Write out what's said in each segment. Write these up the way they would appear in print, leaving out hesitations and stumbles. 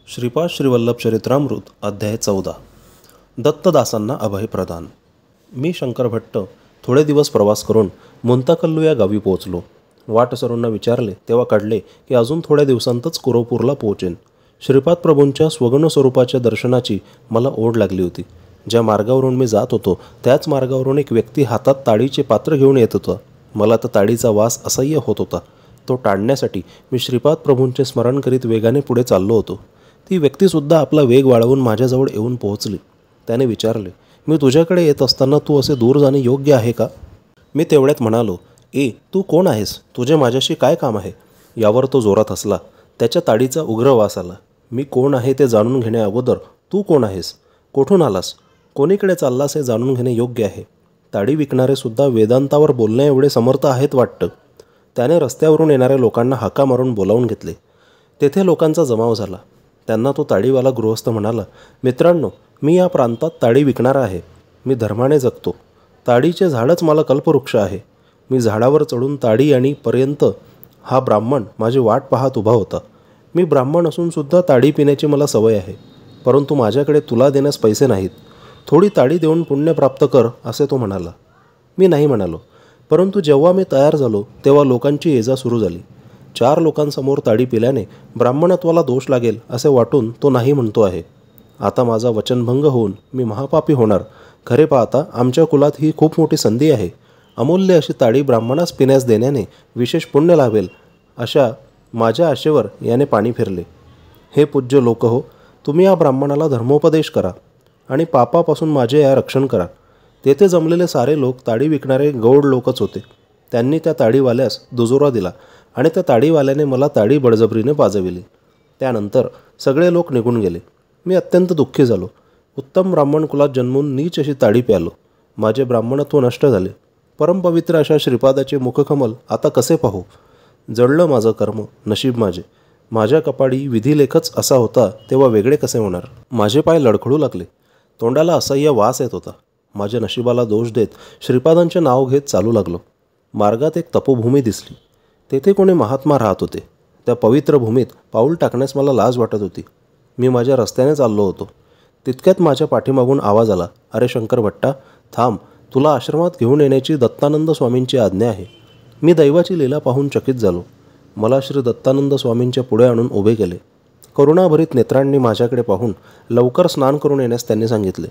श्रीपाद श्रीवल्लभ चरित्रामृत अध्याय 14. दत्तदासांना अभय प्रदान. मी शंकर भट्ट थोडे दिवस प्रवास करून मुंताकल्लू या गावी पोहोचलो. वाटसरूंना विचारले तेव्हा कळले की अजून थोड्या दिवसांतच कुरोपूरला पोहोचेन. श्रीपाद प्रभूंच्या स्वगुण स्वरूपाच्या दर्शनाची मला ओढ लागली होती. ज्या मार्गावरून मी जात होतो त्याच मार्गावरून एक व्यक्ती हातात ताडीचे पात्र घेऊन येत होता. मला तर ताडीचा वास असह्य होत होता. तो टाळण्यासाठी मी श्रीपाद प्रभूंचे स्मरण करीत वेगाने पुढे चाललो होतो. ती व्यक्तीसुद्धा आपला वेग वाढवून माझ्याजवळ येऊन पोहोचली. त्याने विचारले, मी तुझ्याकडे येत असताना तू असे दूर जाणे योग्य आहे का? मी तेवढ्यात म्हणालो, तू कोण आहेस? तुझे माझ्याशी काय काम आहे? यावर तो जोरात हसला. त्याच्या ताडीचा उग्र वास आला. मी कोण आहे ते जाणून घेण्या अगोदर तू कोण आहेस? कोठून आलास? कोणीकडे चाललास हे जाणून घेणे योग्य आहे. ताडी विकणारे सुद्धा वेदांतावर बोलण्या एवढे समर्थ आहेत वाटतं. त्याने रस्त्यावरून येणाऱ्या लोकांना हाका मारून बोलावून घेतले. तेथे लोकांचा जमाव झाला. त्यांना तो ताडीवाला गृहस्थ म्हणाला, मित्रांनो, मी या प्रांतात ताडी विकणारा आहे. मी धर्माने जगतो. ताडीचे झाडच मला कल्पवृक्ष आहे. मी झाडावर चढून ताडी आणि पर्यंत हा ब्राह्मण माझी वाट पाहत उभा होता. मी ब्राह्मण असून सुद्धा ताडी पिण्याची मला सवय आहे. परंतु माझ्याकडे तुला देण्यास पैसे नाहीत. थोडी ताडी देऊन पुण्य प्राप्त कर, असे तो म्हणाला. मी नाही म्हणालो. परंतु जेव्हा मी तयार झालो तेव्हा लोकांची ये जा सुरू झाली. 4 लोकांसमोर ताडी पिल्याने ब्राह्मणत्वाला दोष लागेल असे वाटून तो नाही म्हणतो आहे. आता माझा वचनभंग होऊन मी महापापी होणार. खरे पाहता आमच्या कुलात ही खूप मोठी संधी आहे. अमूल्य अशी ताडी ब्राह्मणास पिण्यास देण्याने विशेष पुण्य लाभेल अशा माझ्या आशेवर याने पाणी फिरले. हे पूज्य लोक हो, तुम्ही या ब्राह्मणाला धर्मोपदेश करा आणि पापापासून माझे या रक्षण करा. तेथे जमलेले सारे लोक ताडी विकणारे गौड लोकच होते. त्यांनी त्या ताडीवाल्यास दुजोरा दिला आणि त्या ताडीवाल्याने मला ताडी बळजबरीने पाजविली. त्यानंतर सगळे लोक निघून गेले. मी अत्यंत दुःखी झालो. उत्तम ब्राह्मण कुलात जन्मून नीच अशी ताडी प्यालो. माझे ब्राह्मणत्व नष्ट झाले. परमपवित्र अशा श्रीपादाचे मुखकमल आता कसे पाहू? जडलं माझं कर्म, नशीब माझे. माझ्या कपाळी विधिलेखच असा होता तेव्हा वेगळे कसे होणार? माझे पाय लडखडू लागले. तोंडाला असह्य वास येत होता. माझ्या नशिबाला दोष देत श्रीपादांचे नाव घेत चालू लागलो. मार्गात एक तपोभूमी दिसली. तेथे कोणी महात्मा राहत होते. त्या पवित्र भूमीत पाऊल टाकण्यास मला लाज वाटत होती. मी माझ्या रस्त्याने चाललो होतो. तितक्यात माझ्या पाठीमागून आवाज आला, अरे शंकर भट्टा, थांब, तुला आश्रमात घेऊन येण्याची दत्तानंद स्वामींची आज्ञा आहे. मी दैवाची लीला पाहून चकित झालो. मला श्री दत्तानंद स्वामींच्या पुढे आणून उभे केले. करुणाभरीत नेत्रांनी माझ्याकडे पाहून लवकर स्नान करून येण्यास त्यांनी सांगितले.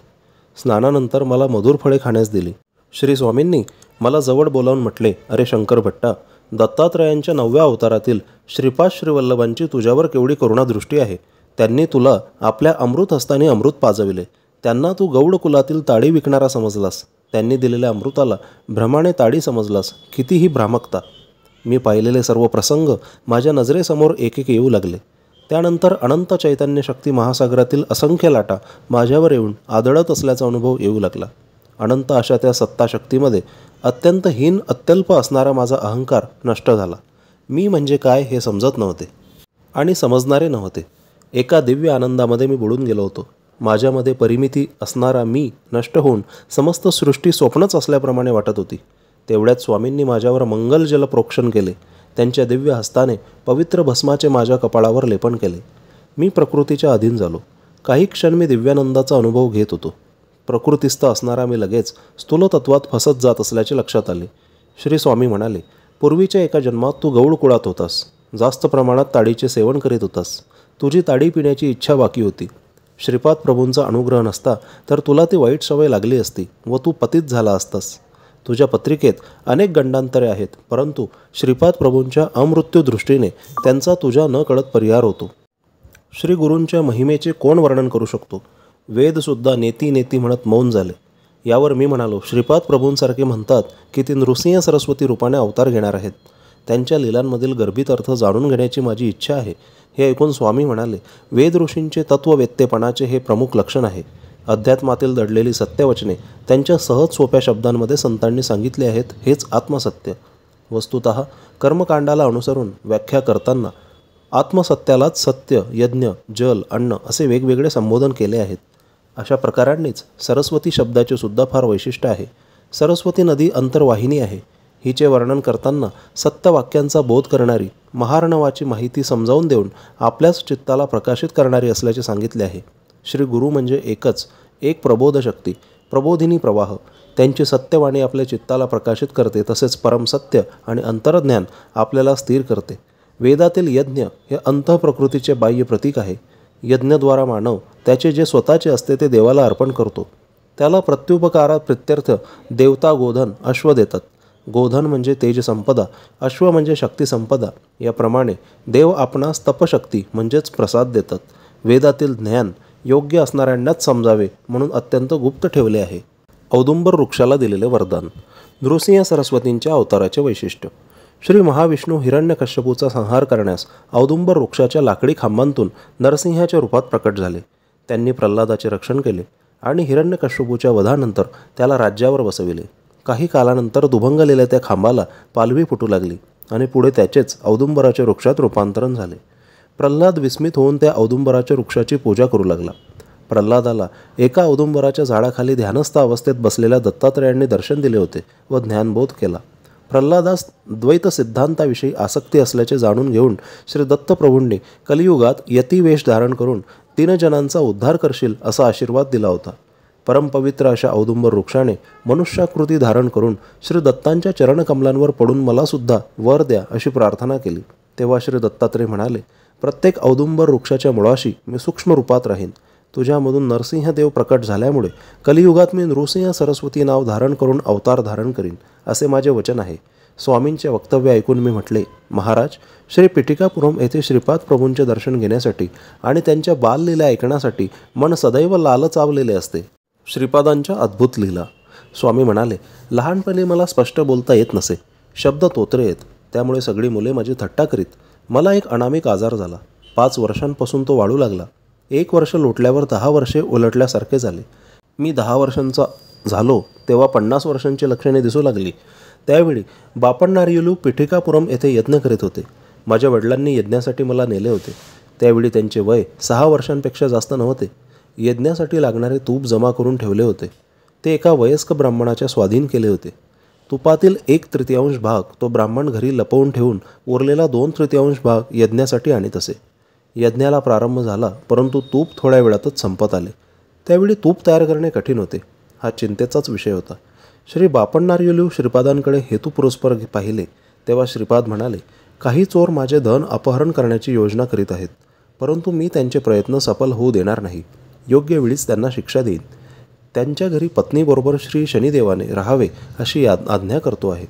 स्नानानंतर मला मधुर फळे खाण्यास दिली. श्री स्वामींनी मला जवळ बोलावून म्हटले, अरे शंकर भट्टा, दत्तात्रयांच्या 9व्या अवतारातील श्रीपाद श्रीवल्लभांची तुझ्यावर केवढी करुणादृष्टी आहे. त्यांनी तुला आपल्या अमृत हस्ताने अमृत पाजविले. त्यांना तू गौड कुलातील ताडी विकणारा समजलास. त्यांनी दिलेल्या अमृताला भ्रमाने ताडी समजलास. कितीही भ्रामकता! मी पाहिलेले सर्व प्रसंग माझ्या नजरेसमोर एक एक येऊ लागले. त्यानंतर अनंत चैतन्य शक्ती महासागरातील असंख्य लाटा माझ्यावर येऊन आदळत असल्याचा अनुभव येऊ लागला. अनंत अशा त्या सत्ताशक्तीमध्ये अत्यंत हीन अत्यल्प असणारा माझा अहंकार नष्ट झाला. मी म्हणजे काय हे समजत नव्हते आणि समजणारे नव्हते. एका दिव्य आनंदामध्ये मी बुडून गेलो होतो. माझ्यामध्ये परिमिती असणारा मी नष्ट होऊन समस्त सृष्टी स्वप्नच असल्याप्रमाणे वाटत होती. तेवढ्यात स्वामींनी माझ्यावर मंगलजल प्रोक्षण केले. त्यांच्या दिव्य हस्ताने पवित्र भस्माचे माझ्या कपाळावर लेपन केले. मी प्रकृतीच्या अधीन झालो. काही क्षण मी दिव्यानंदाचा अनुभव घेत होतो. प्रकृतिस्थ असणारा मी लगेच स्थूलतत्वात फसत जात असल्याचे लक्षात आले. श्री स्वामी म्हणाले, पूर्वीच्या एका जन्मात तू गौड कुळात होतास. जास्त प्रमाणात ताडीचे सेवन करीत होतास. तुझी ताडी पिण्याची इच्छा बाकी होती. श्रीपाद प्रभूंचा अनुग्रह नसता तर तुला ती वाईट सवय लागली असती व तू पतित झाला असतास. तुझ्या पत्रिकेत अनेक गंडांतरे आहेत, परंतु श्रीपाद प्रभूंच्या अमृत्यू दृष्टीने त्यांचा तुझ्या न कळत परिहार होतो. श्री गुरूंच्या महिमेचे कोण वर्णन करू शकतो? वेदसुद्धा नेती नेती म्हणत मौन झाले. यावर मी म्हणालो, श्रीपाद प्रभूंसारखे म्हणतात की ती नृसिंह सरस्वती रूपाने अवतार घेणार आहेत. त्यांच्या लीलांमधील गर्भित अर्थ जाणून घेण्याची माझी इच्छा आहे. हे ऐकून स्वामी म्हणाले, वेद ऋषींचे तत्ववेत्तेपणाचे हे प्रमुख लक्षण आहे. अध्यात्मातील दडलेली सत्यवचने त्यांच्या सहज सोप्या शब्दांमध्ये संतांनी सांगितले आहेत. हेच आत्मसत्य. वस्तुतः कर्मकांडाला अनुसरून व्याख्या करताना आत्मसत्यालाच सत्य, यज्ञ, जल, अन्न असे वेगवेगळे संबोधन केले आहेत. अशा प्रकारांनीच सरस्वती शब्दाचे सुद्धा फार वैशिष्ट्य आहे. सरस्वती नदी अंतर्वाहिनी आहे. हिचे वर्णन करताना सत्यवाक्यांचा बोध करणारी, महार्णवाची माहिती समजावून देऊन आपल्याच चित्ताला प्रकाशित करणारी असल्याचे सांगितले आहे. श्री गुरु म्हणजे एकच, एक प्रबोध शक्ती, प्रबोधिनी प्रवाह. त्यांची सत्यवाणी आपल्या चित्ताला प्रकाशित करते, तसेच परमसत्य आणि अंतर्ज्ञान आपल्याला स्थिर करते. वेदातील यज्ञ हे अंतःप्रकृतीचे बाह्य प्रतीक आहे. यज्ञद्वारा मानव त्याचे जे स्वतःचे असते ते देवाला अर्पण करतो. त्याला प्रत्युपकारात प्रित्यर्थ देवता गोधन, अश्व देतात. गोधन म्हणजे तेजसंपदा, अश्व म्हणजे शक्तिसंपदा. याप्रमाणे देव आपणास तपशक्ती म्हणजेच प्रसाद देतात. वेदातील ज्ञान योग्य असणाऱ्यांनाच समजावे म्हणून अत्यंत गुप्त ठेवले आहे. औदुंबर वृक्षाला दिलेले वरदान. नृसिंह सरस्वतींच्या अवताराचे वैशिष्ट्य. श्री महाविष्णू हिरण्यकश्यपूचा संहार करण्यास औदुंबर वृक्षाच्या लाकडी खांबांतून नरसिंहाच्या रूपात प्रकट झाले. त्यांनी प्रल्हादाचे रक्षण केले आणि हिरण्यकश्यपूच्या वधानंतर त्याला राज्यावर बसविले. काही कालानंतर दुभंगलेल्या त्या खांबाला पालवी फुटू लागली आणि पुढे त्याचेच औदुंबराच्या वृक्षात रूपांतरण झाले. प्रल्हाद विस्मित होऊन त्या औदुंबराच्या वृक्षाची पूजा करू लागला. प्रल्हादाला एका औदुंबराच्या झाडाखाली ध्यानस्थ अवस्थेत बसलेल्या दत्तात्रेयांनी दर्शन दिले होते व ज्ञानबोध केला. प्रल्हादास द्वैत सिद्धांताविषयी आसक्ती असल्याचे जाणून घेऊन श्री दत्तप्रभूंनी कलियुगात यतिवेश धारण करून दीनजनांचा उद्धार करशील असा आशीर्वाद दिला होता. परमपवित्र अशा औदुंबर वृक्षाने मनुष्याकृती धारण करून श्री दत्तांच्या चरणकमलांवर पडून मला सुद्धा वर द्या अशी प्रार्थना केली. तेव्हा श्री दत्तात्रेय म्हणाले, प्रत्येक औदुंबर वृक्षाच्या मुळाशी मी सूक्ष्म रूपात राहीन. तुझ्यामधून नरसिंहदेव प्रकट झाल्यामुळे कलियुगात मी नृसिंह सरस्वती नाव धारण करून अवतार धारण करीन असे माझे वचन आहे. स्वामींचे वक्तव्य ऐकून मी म्हटले, महाराज, श्री पिटिकापुरम येथे श्रीपाद प्रभूंचे दर्शन घेण्यासाठी आणि त्यांच्या बाललीला ऐकण्यासाठी मन सदैव लालचावलेले असते. श्रीपादांच्या अद्भुत लीला. स्वामी म्हणाले, लहानपणी मला स्पष्ट बोलता येत नसे, शब्द तोत्रे येत, त्यामुळे सगळी मुले माझी थट्टा करीत. मला एक अनामिक आजार झाला. 5 वर्षांपासून तो वाढू लागला. 1 वर्ष लोटल्यावर 10 वर्षे उलटल्यासारखे झाले. मी 10 वर्षांचा झालो तेव्हा 50 वर्षांची लक्षणे दिसू लागली. त्यावेळी बापण्णारियुलू पिठिकापुरम येथे यज्ञ करीत होते. माझ्या वडिलांनी यज्ञासाठी मला नेले होते. त्यावेळी त्यांचे वय 6 वर्षांपेक्षा जास्त नव्हते. यज्ञासाठी लागणारे तूप जमा करून ठेवले होते. ते एका वयस्क ब्राह्मणाच्या स्वाधीन केले होते. तुपातील 1/3 भाग तो ब्राह्मण घरी लपवून ठेवून उरलेला 2/3 भाग यज्ञासाठी आणीत असे. यज्ञाला प्रारंभ झाला, परंतु तूप थोड्या वेळातच संपत आले. त्यावेळी तूप तयार करणे कठीण होते. हा चिंतेचाच विषय होता. श्री बापण्णारियुलू श्रीपादांकडे हेतुपुरस्पर पाहिले तेव्हा श्रीपाद म्हणाले, काही चोर माझे धन अपहरण करण्याची योजना करीत आहेत, परंतु मी त्यांचे प्रयत्न सफल होऊ देणार नाही. योग्य वेळीच त्यांना शिक्षा देईन. त्यांच्या घरी पत्नीबरोबर श्री शनिदेवाने राहावे अशी आज्ञा करतो आहे.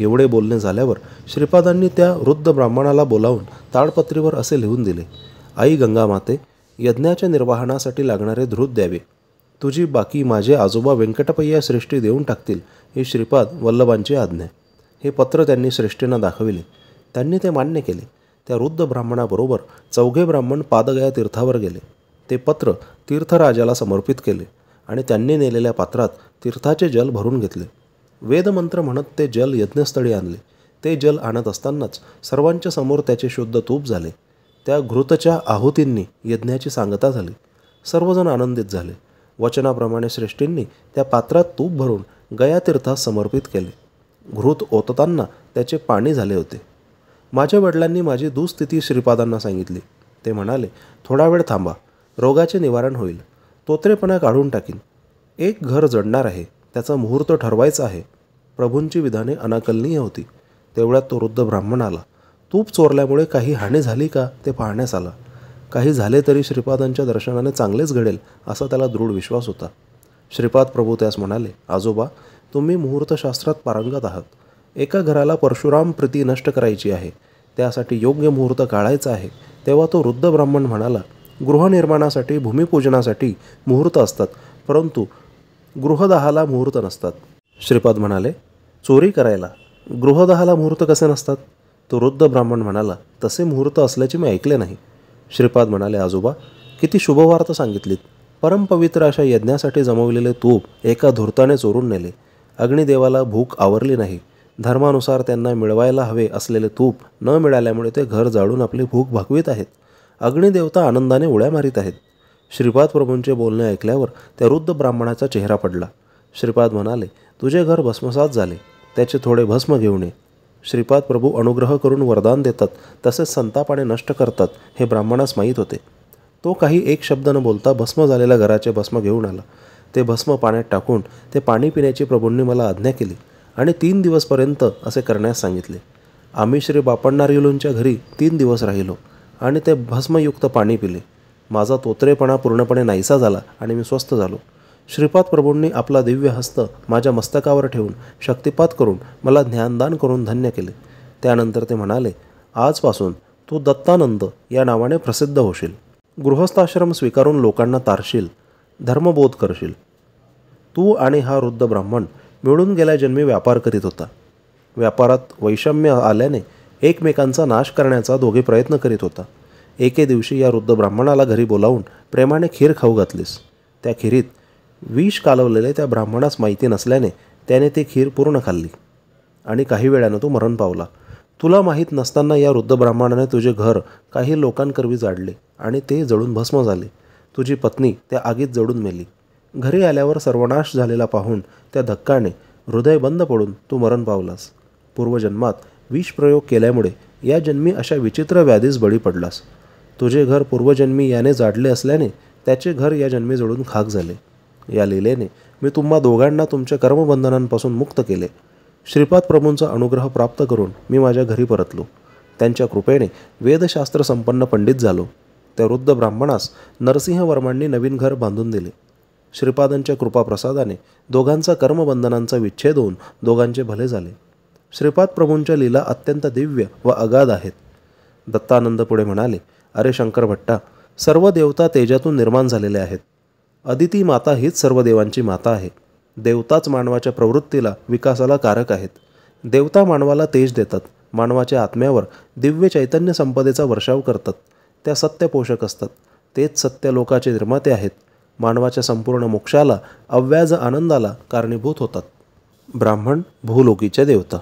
एवढे बोलणे झाल्यावर श्रीपादांनी त्या वृद्ध ब्राह्मणाला बोलावून ताडपत्रीवर असे लिहून दिले, आई गंगामाते, यज्ञाच्या निर्वाहनासाठी लागणारे धृत द्यावे. तुझी बाकी माझे आजोबा व्यंकटपय्या श्रेष्ठी देऊन टाकतील ही श्रीपाद वल्लभांची आज्ञा. हे पत्र त्यांनी श्रेष्ठींना दाखविले. त्यांनी ते मान्य केले. त्या वृद्ध ब्राह्मणाबरोबर 4 ब्राह्मण पादगया तीर्थावर गेले. ते पत्र तीर्थराजाला समर्पित केले आणि त्यांनी नेलेल्या पात्रात तीर्थाचे जल भरून घेतले. वेदमंत्र म्हणत ते जल यज्ञस्थळी आणले. ते जल आणत असतानाच सर्वांच्या समोर त्याचे शुद्ध तूप झाले. त्या घृतच्या आहुतींनी यज्ञाची सांगता झाली. सर्वजण आनंदित झाले. वचनाप्रमाणे श्रेष्ठींनी त्या पात्रात तूप भरून गयातीर्थास समर्पित केले. घृत ओतताना त्याचे पाणी झाले होते. माझ्या वडिलांनी माझी दुःस्थिती श्रीपादांना सांगितली. ते म्हणाले, थोडा वेळ थांबा, रोगाचे निवारण होईल. तोत्रेपणा काढून टाकीन. एक घर जडणार आहे, त्याचा मुहूर्त ठरवायचा आहे. प्रभूंची विधाने अनाकलनीय होती. तेवढ्यात तो वृद्ध ब्राह्मण आला. तूप चोरल्यामुळे काही हानी झाली का ते पाहण्यास आला. काही झाले तरी श्रीपादांच्या दर्शनाने चांगलेच घडेल असा त्याला दृढ विश्वास होता. श्रीपाद प्रभू त्यास म्हणाले, आजोबा, तुम्ही मुहूर्तशास्त्रात पारंगत आहात. एका घराला परशुराम प्रीती नष्ट करायची आहे, त्यासाठी योग्य मुहूर्त काढायचा आहे. तेव्हा तो वृद्ध ब्राह्मण म्हणाला, गृहनिर्माणासाठी, भूमिपूजनासाठी मुहूर्त असतात, परंतु गृहदाहाला मुहूर्त नसतात. श्रीपाद म्हणाले, चोरी करायला गृहदाहाला मुहूर्त कसे नसतात? तो वृद्ध ब्राह्मण म्हणाला, तसे मुहूर्त असल्याचे मी ऐकले नाही. श्रीपाद म्हणाले, आजोबा, किती शुभवार्ता सांगितलीत. परमपवित्र अशा यज्ञासाठी जमवलेले तूप एका धूर्ताने चोरून नेले. अग्निदेवाला भूक आवरली नाही. धर्मानुसार त्यांना मिळवायला हवे असलेले तूप न मिळाल्यामुळे ते घर जाळून आपली भूक भागवीत आहेत. अग्निदेवता आनंदाने उड्या मारीत आहेत. श्रीपाद प्रभूंचे बोलणे ऐकल्यावर त्या वृद्ध ब्राह्मणाचा चेहरा पडला. श्रीपाद म्हणाले, तुझे घर भस्मसात झाले. त्याचे थोडे भस्म घेऊन ये. श्रीपाद प्रभू अनुग्रह करून वरदान देतात, तसेच संतापाने नष्ट करतात हे ब्राह्मणास माहीत होते. तो काही एक शब्द न बोलता भस्म झालेल्या घराचे भस्म घेऊन आला. ते भस्म पाण्यात टाकून ते पाणी पिण्याची प्रभूंनी मला आज्ञा केली आणि 3 दिवसपर्यंत असे करण्यास सांगितले. आम्ही श्री बापण्णारीलूंच्या घरी 3 दिवस राहिलो आणि ते भस्मयुक्त पाणी पिले. माझा तोतरेपणा पूर्णपणे नाहीसा झाला आणि मी स्वस्थ झालो. श्रीपाद प्रभूंनी आपला दिव्य हस्त माझ्या मस्तकावर ठेवून शक्तिपात करून मला ज्ञानदान करून धन्य केले. त्यानंतर ते म्हणाले, आजपासून तू दत्तानंद या नावाने प्रसिद्ध होशील. गृहस्थाश्रम स्वीकारून लोकांना तारशील, धर्मबोध करशील. तू आणि हा वृद्ध ब्राह्मण मिळून गेल्या जन्मी व्यापार करीत होता. व्यापारात वैषम्य आल्याने एकमेकांचा नाश करण्याचा दोघे प्रयत्न करीत होता. एके दिवशी या वृद्ध ब्राह्मणाला घरी बोलावून प्रेमाने खीर खाऊ घातलीस. त्या खीरीत विष कालवलेले त्या ब्राह्मणास माहिती नसल्याने त्याने ती खीर पूर्ण खाल्ली आणि काही वेळानं तो मरण पावला. तुला माहीत नसताना या वृद्ध ब्राह्मणाने तुझे घर काही लोकांकरवी जाळले आणि ते जळून भस्म झाले. तुझी पत्नी त्या आगीत जळून मेली. घरी आल्यावर सर्वनाश झालेला पाहून त्या धक्काने हृदय बंद पडून तू मरण पावलास. पूर्वजन्मात विषप्रयोग केल्यामुळे या जन्मी अशा विचित्र व्याधीस बळी पडलास. तुझे घर पूर्वजन्मी याने जाडले असल्याने त्याचे घर या जन्मी जळून खाक झाले. या लीलेने मी तुम्हा दोघांना तुमच्या कर्मबंधनांपासून मुक्त केले. श्रीपाद प्रभूंचा अनुग्रह प्राप्त करून मी माझ्या घरी परतलो. त्यांच्या कृपेने वेदशास्त्र संपन्न पंडित झालो. त्या वृद्ध ब्राह्मणास नरसिंहवर्मांनी नवीन घर बांधून दिले. श्रीपादांच्या कृपाप्रसादाने दोघांचा कर्मबंधनांचा विच्छेद होऊन दोघांचे भले झाले. श्रीपाद प्रभूंच्या लीला अत्यंत दिव्य व अगाध आहेत. दत्तानंद पुढे म्हणाले, अरे शंकर भट्टा, सर्व देवता तेजातून निर्माण झालेले आहेत. अदिती माता हीच सर्व देवांची माता आहे. देवताच मानवाच्या प्रवृत्तीला विकासाला कारक आहेत. देवता मानवाला तेज देतात. मानवाच्या आत्म्यावर दिव्य चैतन्य संपदेचा वर्षाव करतात. त्या सत्य पोषक असतात. तेच सत्य लोकाचे निर्माते आहेत. मानवाच्या संपूर्ण मोक्षाला अव्याज आनंदाला कारणीभूत होतात. ब्राह्मण भूलोकीच्या देवता.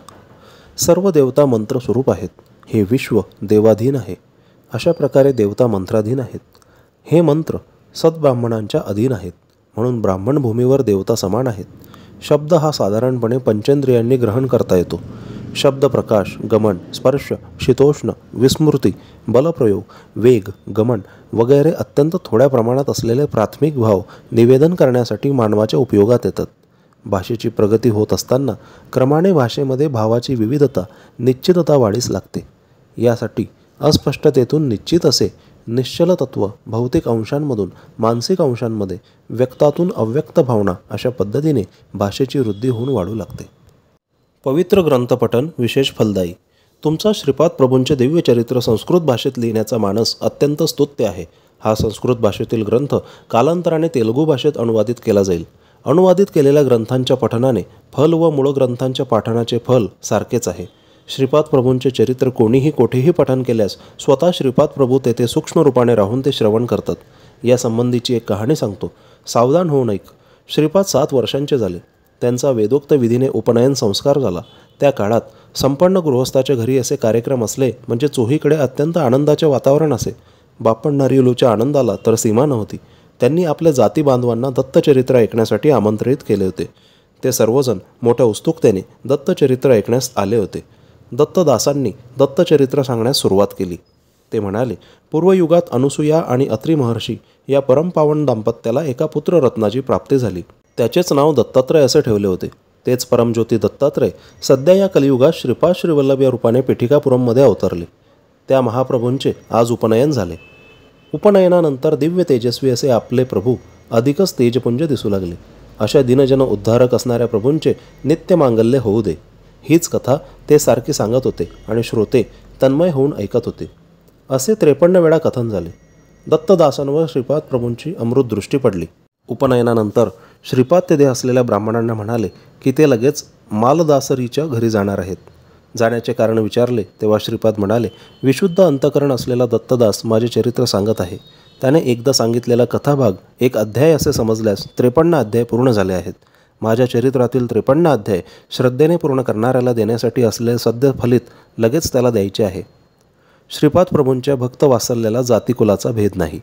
सर्व देवता मंत्रस्वरूप आहेत. हे विश्व देवाधीन आहे. अशा प्रकारे देवता मंत्राधीन आहेत. हे मंत्र सद्ब्राह्मणांच्या अधीन आहेत. म्हणून ब्राह्मण भूमीवर देवता समान आहेत. शब्द हा साधारणपणे पंचेंद्रियांनी ग्रहण करता येतो. शब्द प्रकाश, गमन, स्पर्श, शीतोष्ण, विस्मृती, बलप्रयोग, वेग, गमन वगैरे अत्यंत थोड्या प्रमाणात असलेले प्राथमिक भाव निवेदन करण्यासाठी मानवाच्या उपयोगात येतात. भाषेची प्रगती होत असताना क्रमाने भाषेमध्ये भावाची विविधता, निश्चितता वाढीस लागते. यासाठी अस्पष्टतेतून निश्चित असे निश्चल तत्व भौतिक अंशांमधून मानसिक अंशांमध्ये, व्यक्तातून अव्यक्त भावना अशा पद्धतीने भाषेची वृद्धी होऊन वाढू लागते. पवित्र ग्रंथपठन विशेष फलदायी. तुमचा श्रीपाद प्रभूंचे दिव्य चरित्र संस्कृत भाषेत लिहिण्याचा मानस अत्यंत स्तुत्य आहे. हा संस्कृत भाषेतील ग्रंथ कालांतराने तेलुगू भाषेत अनुवादित केला जाईल. अनुवादित केलेल्या ग्रंथांच्या पठनाने फल व मूळ ग्रंथांच्या पाठनाचे फल सारखेच आहे. श्रीपाद प्रभूंचे चरित्र कोणीही कोठेही पठन केल्यास स्वतः श्रीपाद प्रभू तेथे सूक्ष्म रूपाने राहून ते श्रवण करतात. या संबंधीची एक कहाणी सांगतो. सावधान होऊन ऐक. श्रीपाद 7 वर्षांचे झाले. त्यांचा वेदोक्त विधीने उपनयन संस्कार झाला. त्या काळात संपन्न गृहस्थाच्या घरी असे कार्यक्रम असले म्हणजे चोहीकडे अत्यंत आनंदाचे वातावरण असे. बापण्णारीलूच्या आनंदाला तर सीमा नव्हती. त्यांनी आपल्या जाती बांधवांना दत्तचरित्र ऐकण्यासाठी आमंत्रित केले होते. ते सर्वजण मोठ्या उत्सुकतेने दत्तचरित्र ऐकण्यास आले होते. दत्तदासांनी दत्तचरित्र सांगण्यास सुरुवात केली. ते म्हणाले, पूर्वयुगात अनुसूया आणि अत्री महर्षी या परमपावन दाम्पत्याला एका पुत्ररत्नाची प्राप्ती झाली. त्याचेच नाव दत्तात्रय असे ठेवले होते. तेच परमज्योती दत्तात्रय सध्या या कलियुगात श्रीपाद श्रीवल्लभ या रूपाने पेठिकापुरममध्ये अवतरले. त्या महाप्रभूंचे आज उपनयन झाले. उपनयनानंतर दिव्य तेजस्वी असे आपले प्रभू अधिकच तेजपुंज दिसू लागले. अशा दिनजन उद्धारक असणाऱ्या प्रभूंचे नित्य मांगल्य होऊ दे, हीच कथा ते सारखी सांगत होते आणि श्रोते तन्मय होऊन ऐकत होते. असे 53 वेळा कथन झाले. दत्तदासांवर श्रीपाद प्रभूंची अमृत दृष्टी पडली. उपनयनानंतर श्रीपाद तेथे असलेल्या ब्राह्मणांना म्हणाले की ते लगेच मालदासरीच्या घरी जाणार आहेत. जाण्याचे कारण विचारले तेव्हा श्रीपाद म्हणाले, विशुद्ध अंतकरण असलेला दत्तदास माझे चरित्र सांगत आहे. त्याने एकदा सांगितलेला कथाभाग एक अध्याय असे समजल्यास 53 अध्याय पूर्ण झाले आहेत. माझ्या चरित्रातील 53 अध्याय श्रद्धेने पूर्ण करणाऱ्याला देण्यासाठी असलेले सद्य फलित लगेच त्याला द्यायचे आहे. श्रीपाद प्रभूंच्या भक्त वात्सल्याला जातीकुलाचा भेद नाही.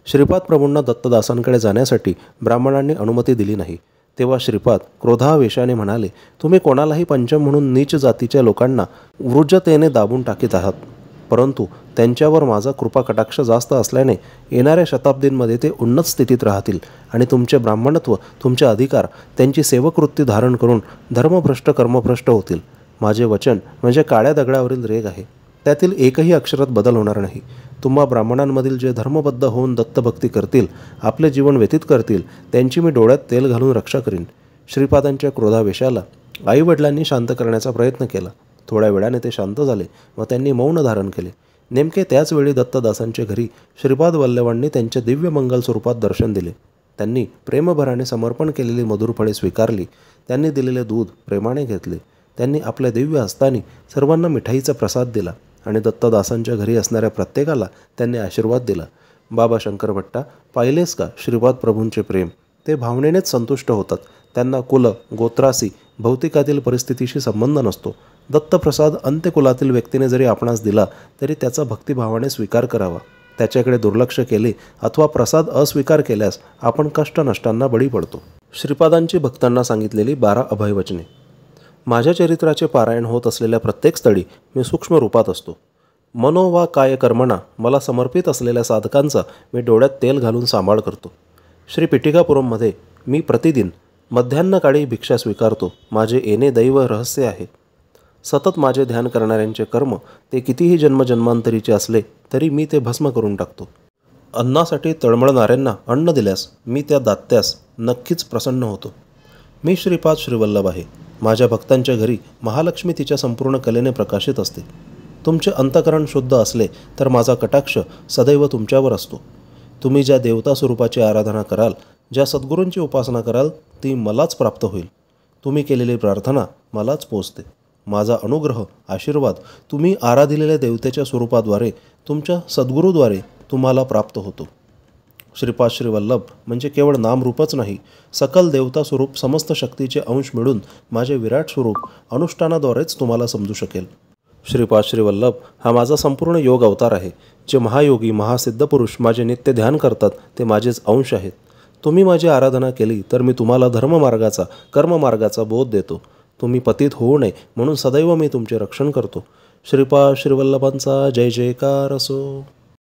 श्रीपाद प्रभूंना दत्तदासांकडे जाण्यासाठी ब्राह्मणांनी अनुमती दिली नाही. तेव्हा श्रीपाद क्रोधावेशाने म्हणाले, तुम्ही कोणालाही पंचम म्हणून नीच जातीच्या लोकांना वृज्जतेने दाबून टाकीत आहात. परंतु त्यांच्यावर माझा कृपाकटाक्ष जास्त असल्याने येणाऱ्या शताब्दींमध्ये ते उन्नत स्थितीत राहतील आणि तुमचे ब्राह्मणत्व, तुमचे अधिकार, त्यांची सेवकवृत्ती धारण करून धर्मभ्रष्ट कर्मभ्रष्ट होतील. माझे वचन म्हणजे काळ्या दगडावरील रेघ आहे. त्यातील एकही अक्षरात बदल होणार नाही. तुम्हा ब्राह्मणांमधील जे धर्मबद्ध होऊन दत्तभक्ती करतील, आपले जीवन व्यतीत करतील, त्यांची मी डोळ्यात तेल घालून रक्षा करीन. श्रीपादांच्या क्रोधावेशाला आईवडिलांनी शांत करण्याचा प्रयत्न केला. थोड्या वेळाने ते शांत झाले व त्यांनी मौन धारण केले. नेमके त्याच वेळी दत्तदासांच्या घरी श्रीपाद वल्लवांनी त्यांच्या दिव्य मंगल स्वरूपात दर्शन दिले. त्यांनी प्रेमभराने समर्पण केलेली मधुर फळे स्वीकारली. त्यांनी दिलेले दूध प्रेमाने घेतले. त्यांनी आपल्या दिव्य हस्तांनी सर्वांना मिठाईचा प्रसाद दिला आणि दत्तदासांच्या घरी असणाऱ्या प्रत्येकाला त्यांनी आशीर्वाद दिला. बाबा शंकरभट्टा, पाहिलेस का श्रीपाद प्रभूंचे प्रेम? ते भावनेनेच संतुष्ट होतात. त्यांना कुल, गोत्रासी, भौतिकातील परिस्थितीशी संबंध नसतो. दत्तप्रसाद अंत्यकुलातील व्यक्तीने जरी आपणास दिला तरी त्याचा भक्तिभावाने स्वीकार करावा. त्याच्याकडे दुर्लक्ष केले अथवा प्रसाद अस्वीकार केल्यास आपण कष्ट नष्टांना बळी पडतो. श्रीपादांची भक्तांना सांगितलेली 12 अभयवचने. माझ्या चरित्राचे पारायण होत असलेल्या प्रत्येक स्थळी मी सूक्ष्म रूपात असतो. मनो वा काय कर्मणा मला समर्पित असलेल्या साधकांचा मी डोळ्यात तेल घालून सांभाळ करतो. श्री पिटिकापुरममध्ये मी प्रतिदिन मध्यान्हकाळी भिक्षा स्वीकारतो. माझे येणे दैव रहस्य आहे. सतत माझे ध्यान करणाऱ्यांचे कर्म ते कितीही जन्मजन्मांतरीचे असले तरी मी ते भस्म करून टाकतो. अन्नासाठी तळमळणाऱ्यांना अन्न दिल्यास मी त्या दात्यास नक्कीच प्रसन्न होतो. मी श्रीपाद श्रीवल्लभ आहे. माझ्या भक्तांच्या घरी महालक्ष्मी तिच्या संपूर्ण कलेने प्रकाशित असते. तुमचे अंतःकरण शुद्ध असले तर माझा कटाक्ष सदैव तुमच्यावर असतो. तुम्ही ज्या देवता स्वरूपाची आराधना कराल, ज्या सद्गुरूंची उपासना कराल, ती मलाच प्राप्त होईल. तुम्ही केलेली प्रार्थना मलाच पोचते. माझा अनुग्रह, आशीर्वाद तुम्ही आराधिलेल्या देवतेच्या स्वरूपाद्वारे, तुमच्या सद्गुरूद्वारे तुम्हाला प्राप्त होतो. श्रीपाद श्रीवल्लभ म्हणजे केवळ नामरूपच नाही, सकल देवता स्वरूप समस्त शक्तीचे अंश मिळून माझे विराट स्वरूप अनुष्ठानाद्वारेच तुम्हाला समजू शकेल. श्रीपाद श्रीवल्लभ हा माझा संपूर्ण योग अवतार आहे. जे महायोगी, महासिद्ध पुरुष माझे नित्य ध्यान करतात ते माझेच अंश आहेत. तुम्ही माझी आराधना केली तर मी तुम्हाला धर्ममार्गाचा, कर्ममार्गाचा बोध देतो. तुम्ही पतित होऊ नये म्हणून सदैव मी तुमचे रक्षण करतो. श्रीपाद श्रीवल्लभांचा जय जयकार असो.